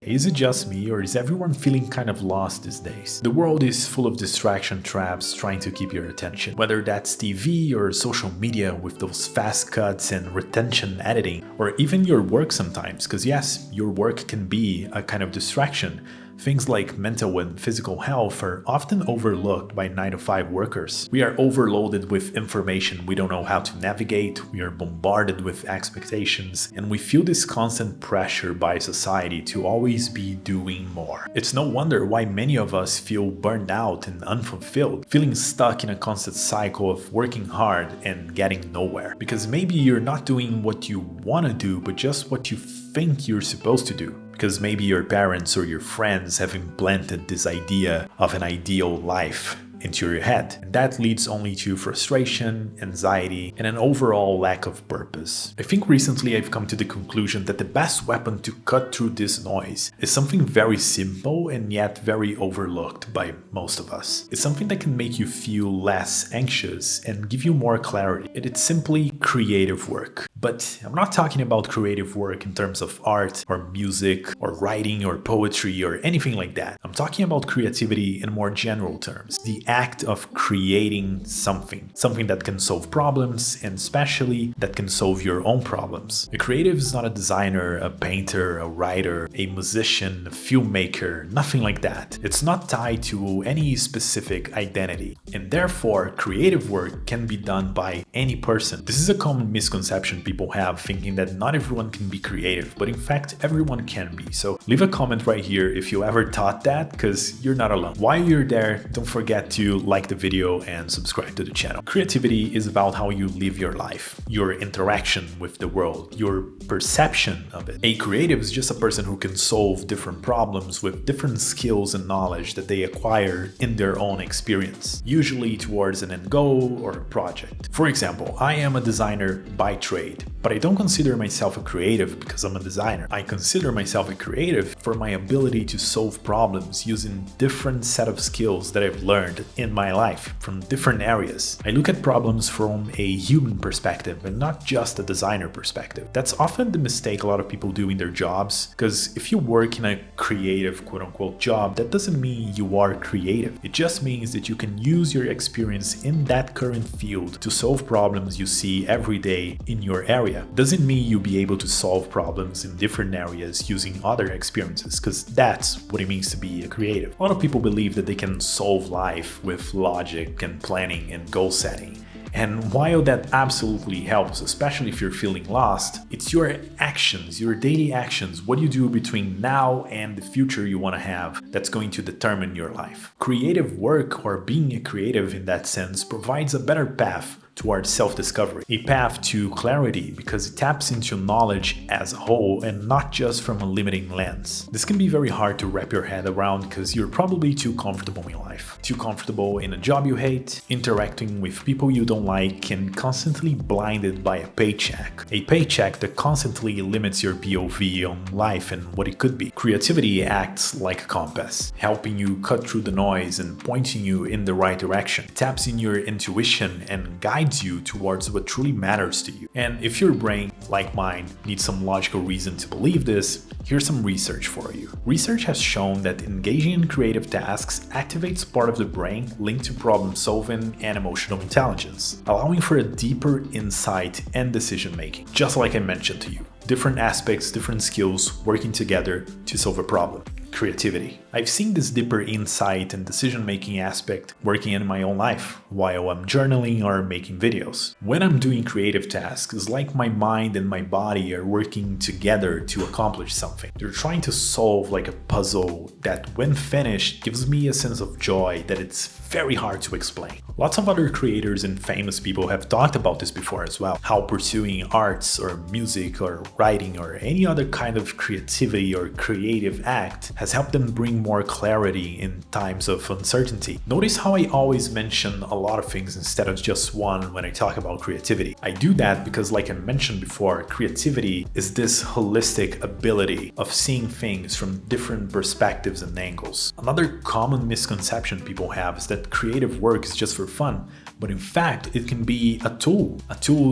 Is it just me, or is everyone feeling kind of lost these days? The world is full of distraction traps trying to keep your attention, whether that's TV or social media with those fast cuts and retention editing, or even your work sometimes, because yes, your work can be a kind of distraction. Things like mental and physical health are often overlooked by 9-to-5 workers. We are overloaded with information we don't know how to navigate, we are bombarded with expectations, and we feel this constant pressure by society to always be doing more. It's no wonder why many of us feel burned out and unfulfilled, feeling stuck in a constant cycle of working hard and getting nowhere. Because maybe you're not doing what you want to do, but just what you think you're supposed to do. Because maybe your parents or your friends have implanted this idea of an ideal life into your head. And that leads only to frustration, anxiety, and an overall lack of purpose. I think recently I've come to the conclusion that the best weapon to cut through this noise is something very simple and yet very overlooked by most of us. It's something that can make you feel less anxious and give you more clarity. It's simply creative work. But I'm not talking about creative work in terms of art or music or writing or poetry or anything like that. I'm talking about creativity in more general terms. The act of creating something that can solve problems, and especially that can solve your own problems. A creative is not a designer, a painter, a writer, a musician, a filmmaker, nothing like that. It's not tied to any specific identity, and therefore creative work can be done by any person. This is a common misconception people have, thinking that not everyone can be creative, but in fact everyone can be. So leave a comment right here if you ever thought that, because you're not alone. While you're there, don't forget to like the video and subscribe to the channel. Creativity is about how you live your life, your interaction with the world, your perception of it. A creative is just a person who can solve different problems with different skills and knowledge that they acquire in their own experience, usually towards an end goal or a project. For example, I am a designer by trade, but I don't consider myself a creative because I'm a designer. I consider myself a creative for my ability to solve problems using different set of skills that I've learned in my life from different areas. I look at problems from a human perspective and not just a designer perspective. That's often the mistake a lot of people do in their jobs, because if you work in a creative quote-unquote job, that doesn't mean you are creative. It just means that you can use your experience in that current field to solve problems you see every day in your area. Doesn't mean you'll be able to solve problems in different areas using other experiences, because that's what it means to be a creative. A lot of people believe that they can solve life with logic and planning and goal setting. And while that absolutely helps, especially if you're feeling lost, it's your actions, your daily actions, what you do between now and the future you want to have, that's going to determine your life. Creative work, or being a creative in that sense, provides a better path towards self-discovery, a path to clarity, because it taps into knowledge as a whole and not just from a limiting lens. This can be very hard to wrap your head around because you're probably too comfortable in life, too comfortable in a job you hate, interacting with people you don't like, and constantly blinded by a paycheck that constantly limits your POV on life and what it could be. Creativity acts like a compass, helping you cut through the noise and pointing you in the right direction. It taps in your intuition and guides you towards what truly matters to you. And if your brain, like mine, needs some logical reason to believe this, here's some research for you. Research has shown that engaging in creative tasks activates part of the brain linked to problem solving and emotional intelligence, allowing for a deeper insight and decision making. Just like I mentioned to you, different aspects, different skills working together to solve a problem. Creativity. I've seen this deeper insight and decision-making aspect working in my own life while I'm journaling or making videos. When I'm doing creative tasks, it's like my mind and my body are working together to accomplish something. They're trying to solve like a puzzle that, when finished, gives me a sense of joy that it's very hard to explain. Lots of other creators and famous people have talked about this before as well, how pursuing arts or music or writing or any other kind of creativity or creative act has helped them bring more clarity in times of uncertainty. Notice how I always mention a lot of things instead of just one when I talk about creativity. I do that because, like I mentioned before, creativity is this holistic ability of seeing things from different perspectives and angles. Another common misconception people have is that creative work is just for fun, but in fact, it can be a tool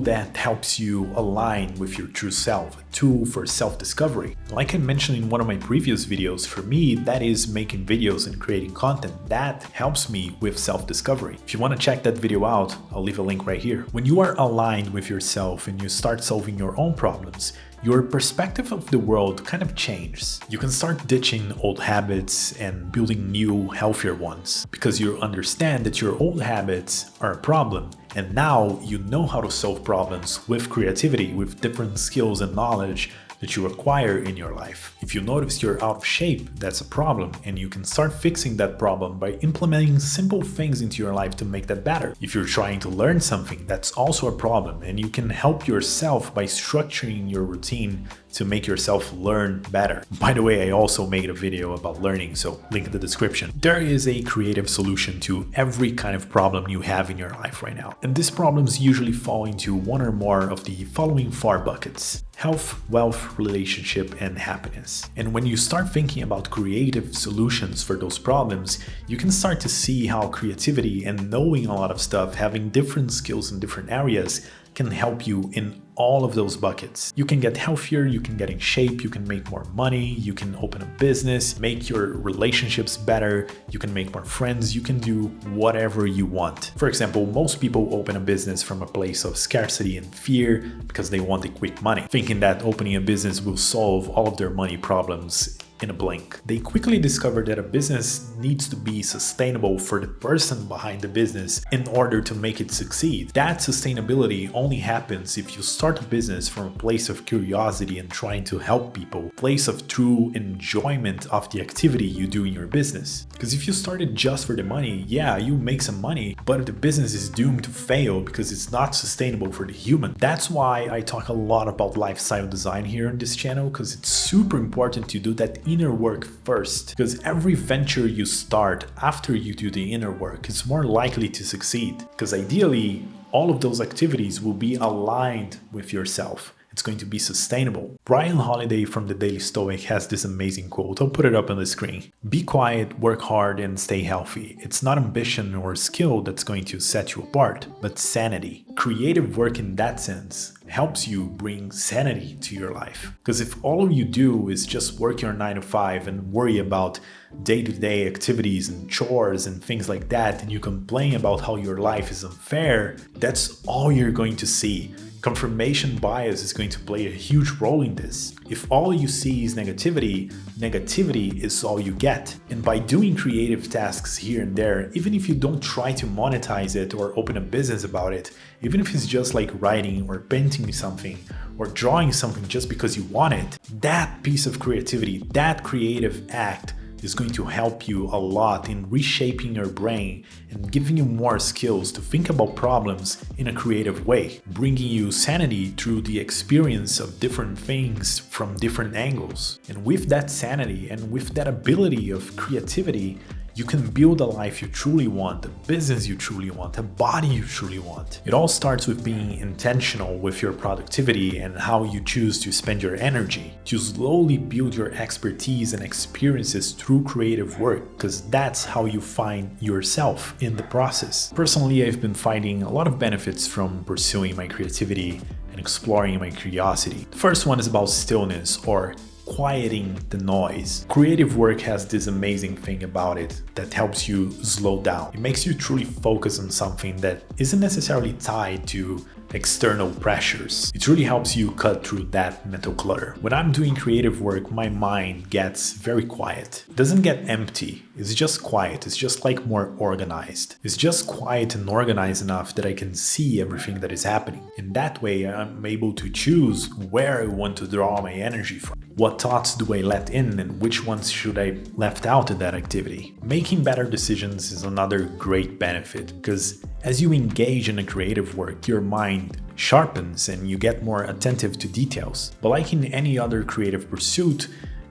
that helps you align with your true self, a tool for self-discovery. Like I mentioned in one of my previous videos, for me, that is making videos and creating content. That helps me with self-discovery. If you want to check that video out, I'll leave a link right here. When you are aligned with yourself and you start solving your own problems, your perspective of the world kind of changes. You can start ditching old habits and building new, healthier ones because you understand that your old habits are a problem, and now you know how to solve problems with creativity, with different skills and knowledge that you acquire in your life. If you notice you're out of shape, that's a problem, and you can start fixing that problem by implementing simple things into your life to make that better. If you're trying to learn something, that's also a problem, and you can help yourself by structuring your routine to make yourself learn better. By the way, I also made a video about learning, so link in the description. There is a creative solution to every kind of problem you have in your life right now. And these problems usually fall into one or more of the following 4 buckets: health, wealth, relationship, and happiness. And when you start thinking about creative solutions for those problems, you can start to see how creativity and knowing a lot of stuff, having different skills in different areas, can help you in all of those buckets. You can get healthier, you can get in shape, you can make more money, you can open a business, make your relationships better, you can make more friends, you can do whatever you want. For example, most people open a business from a place of scarcity and fear because they want the quick money, thinking that opening a business will solve all of their money problems in a blink. They quickly discover that a business needs to be sustainable for the person behind the business in order to make it succeed. That sustainability only happens if you start a business from a place of curiosity and trying to help people, a place of true enjoyment of the activity you do in your business. Because if you started just for the money, yeah, you make some money, but the business is doomed to fail because it's not sustainable for the human. That's why I talk a lot about lifestyle design here on this channel, because it's super important to do that inner work first, because every venture you start after you do the inner work is more likely to succeed, because ideally all of those activities will be aligned with yourself. It's going to be sustainable. Ryan Holiday from the Daily Stoic has this amazing quote. I'll put it up on the screen. Be quiet, work hard, and stay healthy. It's not ambition or skill that's going to set you apart, but sanity. Creative work in that sense helps you bring sanity to your life. Because if all you do is just work your 9 to 5 and worry about day-to-day activities and chores and things like that, and you complain about how your life is unfair, that's all you're going to see. Confirmation bias is going to play a huge role in this. If all you see is negativity, negativity is all you get. And by doing creative tasks here and there, even if you don't try to monetize it or open a business about it, even if it's just like writing or painting something or drawing something just because you want it, that piece of creativity, that creative act is going to help you a lot in reshaping your brain and giving you more skills to think about problems in a creative way, bringing you sanity through the experience of different things from different angles. And with that sanity and with that ability of creativity, you can build a life you truly want, a business you truly want, a body you truly want. It all starts with being intentional with your productivity and how you choose to spend your energy, to slowly build your expertise and experiences through creative work, because that's how you find yourself in the process. Personally, I've been finding a lot of benefits from pursuing my creativity and exploring my curiosity. The first one is about stillness, or quieting the noise. Creative work has this amazing thing about it that helps you slow down. It makes you truly focus on something that isn't necessarily tied to external pressures. It really helps you cut through that mental clutter. When I'm doing creative work, my mind gets very quiet. It doesn't get empty. It's just quiet. It's just like more organized. It's just quiet and organized enough that I can see everything that is happening. In that way, I'm able to choose where I want to draw my energy from. What thoughts do I let in and which ones should I left out in that activity? Making better decisions is another great benefit, because as you engage in a creative work, your mind sharpens and you get more attentive to details. But like in any other creative pursuit,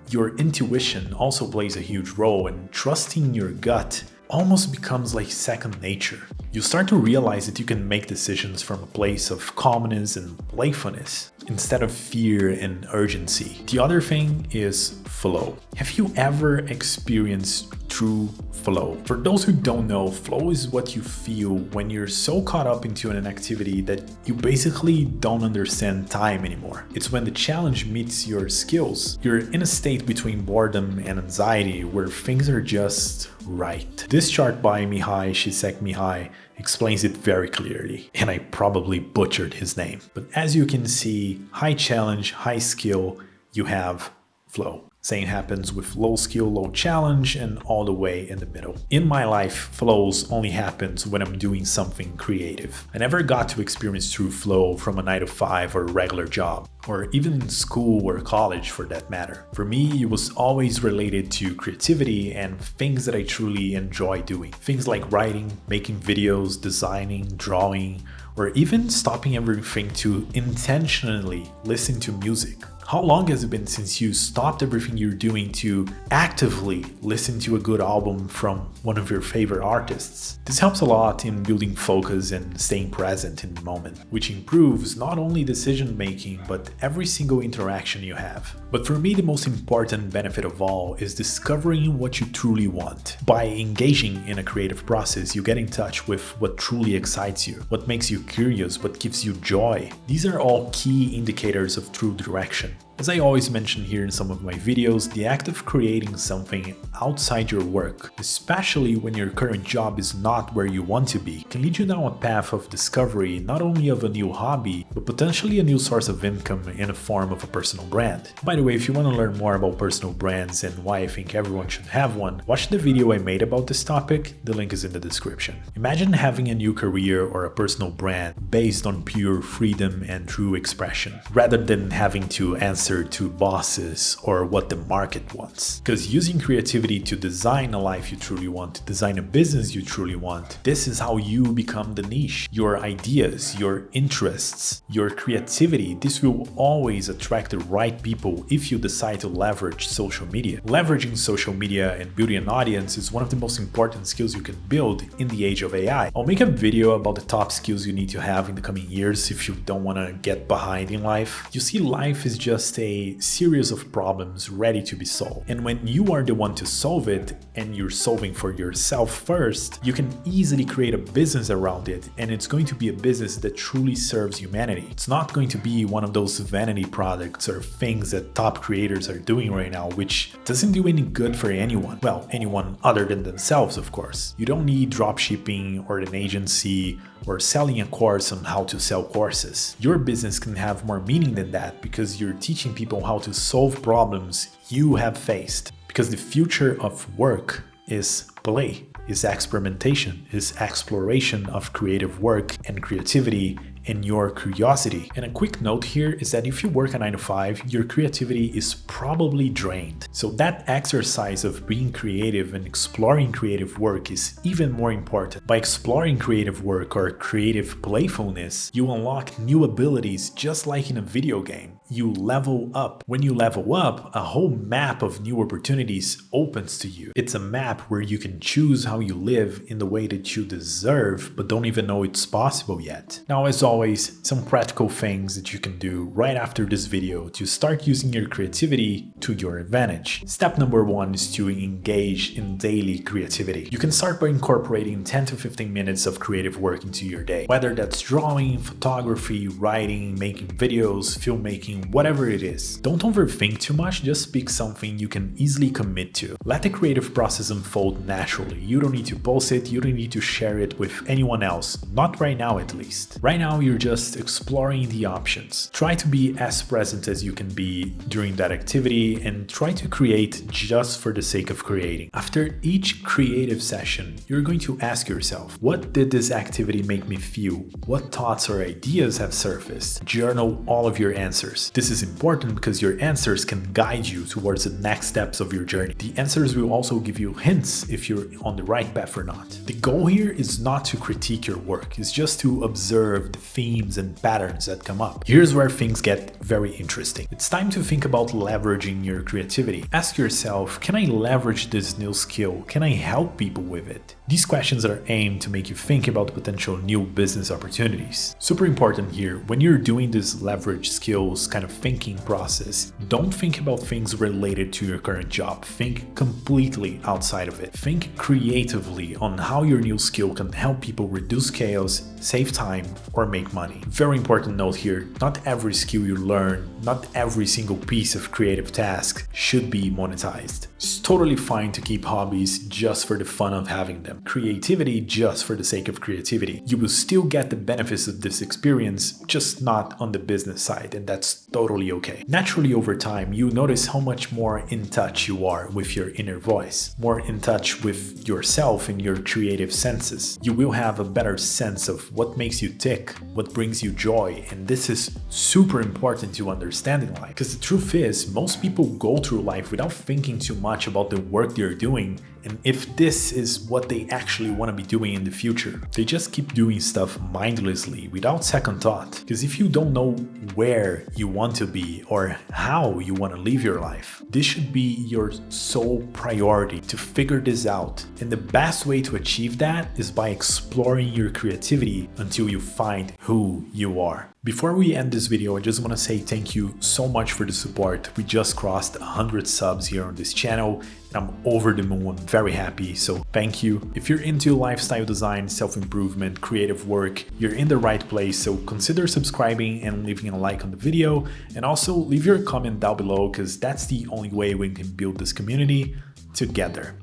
your intuition also plays a huge role, and trusting your gut almost becomes like second nature. You start to realize that you can make decisions from a place of calmness and playfulness instead of fear and urgency. The other thing is flow. Have you ever experienced true flow? For those who don't know, flow is what you feel when you're so caught up into an activity that you basically don't understand time anymore. It's when the challenge meets your skills. You're in a state between boredom and anxiety where things are just right. This chart by Mihai Csikszentmihalyi explains it very clearly, and I probably butchered his name. But as you can see, high challenge, high skill, you have flow. Same happens with low skill, low challenge, and all the way in the middle. In my life, flows only happens when I'm doing something creative. I never got to experience true flow from a 9-to-5 or regular job, or even in school or college for that matter. For me, it was always related to creativity and things that I truly enjoy doing. Things like writing, making videos, designing, drawing, or even stopping everything to intentionally listen to music. How long has it been since you stopped everything you're doing to actively listen to a good album from one of your favorite artists? This helps a lot in building focus and staying present in the moment, which improves not only decision making, but every single interaction you have. But for me, the most important benefit of all is discovering what you truly want. By engaging in a creative process, you get in touch with what truly excites you, what makes you curious, what gives you joy. These are all key indicators of true direction. As I always mention here in some of my videos, the act of creating something outside your work, especially when your current job is not where you want to be, can lead you down a path of discovery not only of a new hobby, but potentially a new source of income in the form of a personal brand. By the way, if you want to learn more about personal brands and why I think everyone should have one, watch the video I made about this topic, the link is in the description. Imagine having a new career or a personal brand based on pure freedom and true expression, rather than having to answer to bosses or what the market wants. Because using creativity to design a life you truly want, to design a business you truly want, this is how you become the niche. Your ideas, your interests, your creativity, this will always attract the right people if you decide to leverage social media. Leveraging social media and building an audience is one of the most important skills you can build in the age of AI. I'll make a video about the top skills you need to have in the coming years if you don't want to get behind in life. You see, life is just a series of problems ready to be solved. And when you are the one to solve it and you're solving for yourself first, you can easily create a business around it, and it's going to be a business that truly serves humanity. It's not going to be one of those vanity products or things that top creators are doing right now, which doesn't do any good for anyone. Well, anyone other than themselves, of course. You don't need dropshipping or an agency or selling a course on how to sell courses. Your business can have more meaning than that because you're teaching people how to solve problems you have faced. Because the future of work is play, is experimentation, is exploration of creative work and creativity and your curiosity. And a quick note here is that if you work a 9-to-5, your creativity is probably drained. So that exercise of being creative and exploring creative work is even more important. By exploring creative work or creative playfulness, you unlock new abilities just like in a video game. You level up. When you level up, a whole map of new opportunities opens to you. It's a map where you can choose how you live in the way that you deserve, but don't even know it's possible yet. Now, as always, some practical things that you can do right after this video to start using your creativity to your advantage. Step number 1 is to engage in daily creativity. You can start by incorporating 10 to 15 minutes of creative work into your day, whether that's drawing, photography, writing, making videos, filmmaking, whatever it is. Don't overthink too much, just pick something you can easily commit to. Let the creative process unfold naturally. You don't need to post it, you don't need to share it with anyone else, not right now at least. Right now you're just exploring the options. Try to be as present as you can be during that activity and try to create just for the sake of creating. After each creative session, you're going to ask yourself, what did this activity make me feel? What thoughts or ideas have surfaced? Journal all of your answers. This is important because your answers can guide you towards the next steps of your journey. The answers will also give you hints if you're on the right path or not. The goal here is not to critique your work, it's just to observe the themes and patterns that come up. Here's where things get very interesting. It's time to think about leveraging your creativity. Ask yourself, can I leverage this new skill? Can I help people with it? These questions are aimed to make you think about potential new business opportunities. Super important here, when you're doing this leverage skills kind of thinking process, don't think about things related to your current job. Think completely outside of it. Think creatively on how your new skill can help people reduce chaos, save time, or make money. Very important note here, not every skill you learn, not every single piece of creative task should be monetized. It's totally fine to keep hobbies just for the fun of having them. Creativity just for the sake of creativity. You will still get the benefits of this experience, just not on the business side, and that's totally okay. Naturally, over time, you notice how much more in touch you are with your inner voice, more in touch with yourself and your creative senses. You will have a better sense of what makes you tick, what brings you joy, and this is super important to understand in life. Because the truth is, most people go through life without thinking too much about the work they're doing and if this is what they actually want to be doing in the future. They just keep doing stuff mindlessly without second thought. Because if you don't know where you want to be or how you want to live your life, this should be your sole priority to figure this out. And the best way to achieve that is by exploring your creativity until you find who you are. Before we end this video, I just want to say thank you so much for the support. We just crossed 100 subs here on this channel and I'm over the moon. I'm very happy, so thank you. If you're into lifestyle design, self-improvement, creative work, you're in the right place, so consider subscribing and leaving a like on the video, and also leave your comment down below because that's the only way we can build this community together.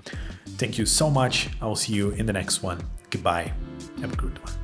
Thank you so much. I'll see you in the next one. Goodbye. Have a good one.